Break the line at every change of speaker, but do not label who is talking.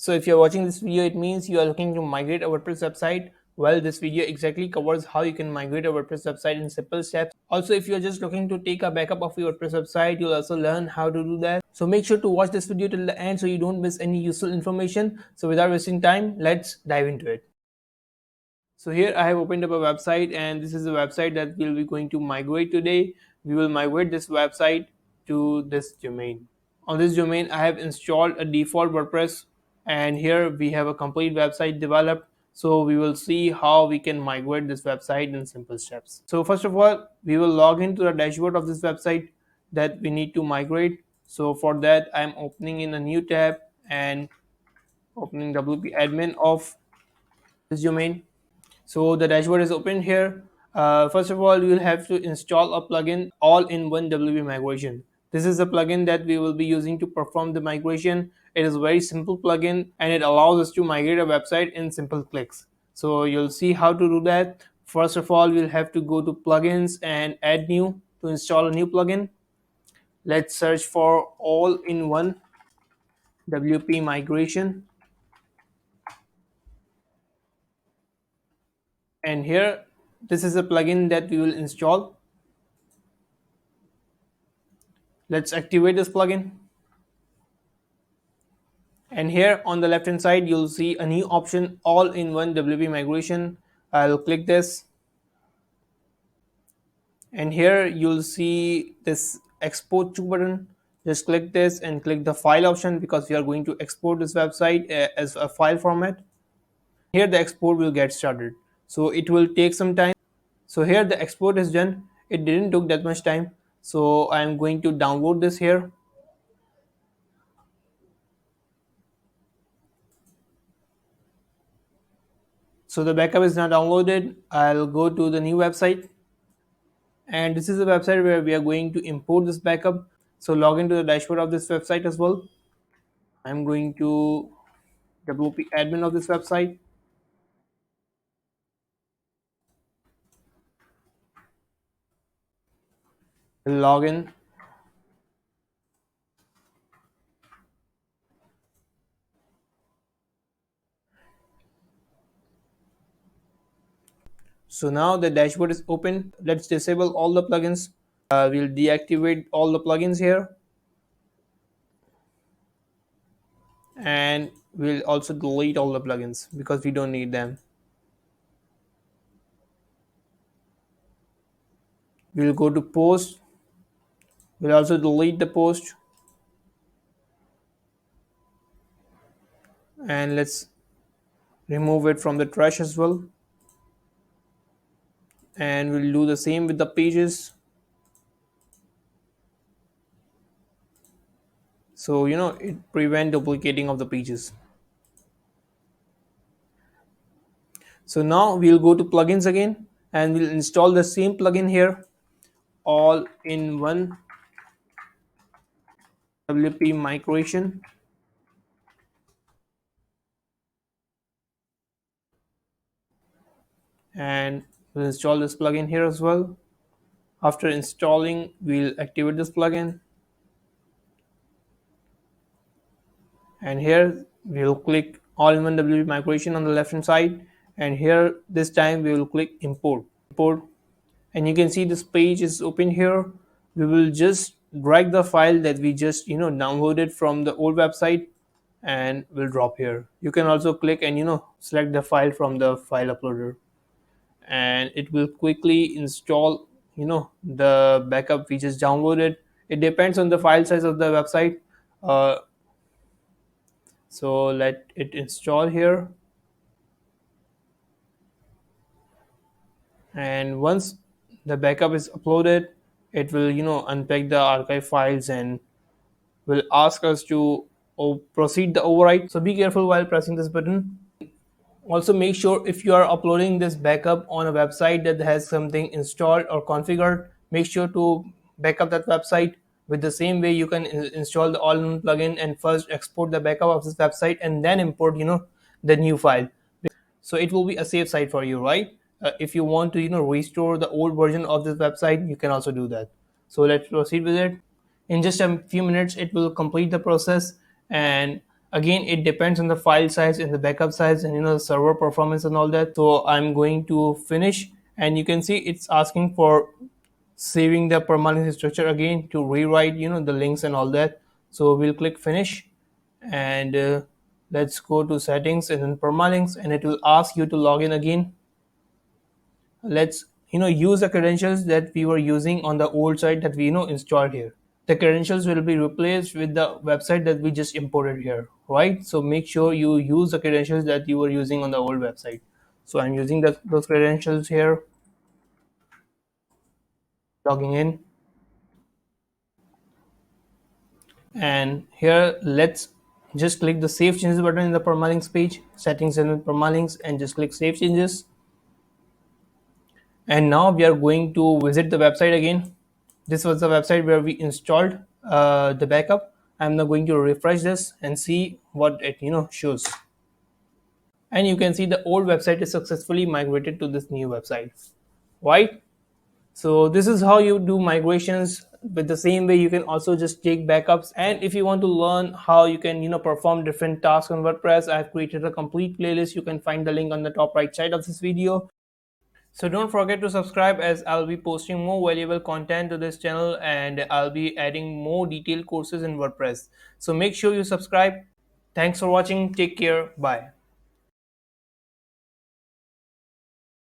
So if you're watching this video, it means you are looking to migrate a WordPress website. Well, this video exactly covers how you can migrate a WordPress website in simple steps. Also, if you're just looking to take a backup of your WordPress website, you'll also learn how to do that. So make sure to watch this video till the end so you don't miss any useful information. So without wasting time, let's dive into it. So here I have opened up a website, and this is a website that we'll be going to migrate today. We will migrate this website to this domain. On this domain, I have installed a default WordPress, and here we have a complete website developed. So we will see how we can migrate this website in simple steps. So first of all, we will log into the dashboard of this website that we need to migrate. So for that, I'm opening in a new tab and opening WP admin of this domain. So the dashboard is open here. First of all, you will have to install a plugin all-in-one WP migration. This is a plugin that we will be using to perform the migration. It is a very simple plugin, and it allows us to migrate a website in simple clicks. So you'll see how to do that. First of all, we'll have to go to plugins and add new to install a new plugin. Let's search for all-in-one WP migration. And here, this is a plugin that we will install. Let's activate this plugin. And here on the left hand side, you'll see a new option, all-in-one WP migration. I'll click this, and here you'll see this export to button. Just click this and click the file option because we are going to export this website as a file format. Here the export will get started, so it will take some time. So here the export is done. It didn't took that much time, so I'm going to download this here. So the backup is now downloaded. I'll go to the new website, and this is a website where we are going to import this backup. So log into the dashboard of this website as well. I'm going to WP admin of this website, log in. So now the dashboard is open. Let's disable all the plugins. We'll deactivate all the plugins here, and we'll also delete all the plugins because we don't need them. We'll go to post. We'll also delete the post, and let's remove it from the trash as well. And we'll do the same with the pages. So it prevent duplicating of the pages. So now we'll go to plugins again, and we'll install the same plugin here, all in one WP migration. And we'll install this plugin here as well. After installing, we'll activate this plugin, and here we'll click all-in-one WP migration on the left hand side, and here this time we will click import, and you can see this page is open here. We will just drag the file that we just downloaded from the old website, and will drop here. You can also click and select the file from the file uploader, and it will quickly install the backup we just downloaded. It depends on the file size of the website. uh, so let it install here, and once the backup is uploaded, it will unpack the archive files and will ask us to proceed the overwrite. So be careful while pressing this button. Also, make sure if you are uploading this backup on a website that has something installed or configured, make sure to backup that website with the same way you can install the all-in-one plugin and first export the backup of this website and then import the new file. So it will be a safe site for you, right? If you want to restore the old version of this website, you can also do that. So let's proceed with it. In just a few minutes, it will complete the process, and Again, it depends on the file size and the backup size and the server performance and all that. So I'm going to finish, and you can see it's asking for saving the permalink structure again to rewrite the links and all that. So we'll click finish, and let's go to settings and then permalinks, and it will ask you to log in again. Let's use the credentials that we were using on the old site that we installed here. The credentials will be replaced with the website that we just imported here, right? So make sure you use the credentials that you were using on the old website. So I'm using those credentials here, logging in, and here let's just click the save changes button in the permalinks page, settings and then permalinks, and just click save changes. And now we are going to visit the website again. This was the website where we installed the backup. I'm now going to refresh this and see what it shows. And you can see the old website is successfully migrated to this new website, right? So this is how you do migrations. With the same way, you can also just take backups. And if you want to learn how you can perform different tasks on WordPress, I've created a complete playlist. You can find the link on the top right side of this video. So don't forget to subscribe, as I'll be posting more valuable content to this channel, and I'll be adding more detailed courses in WordPress. So make sure you subscribe. Thanks for watching. Take care. Bye.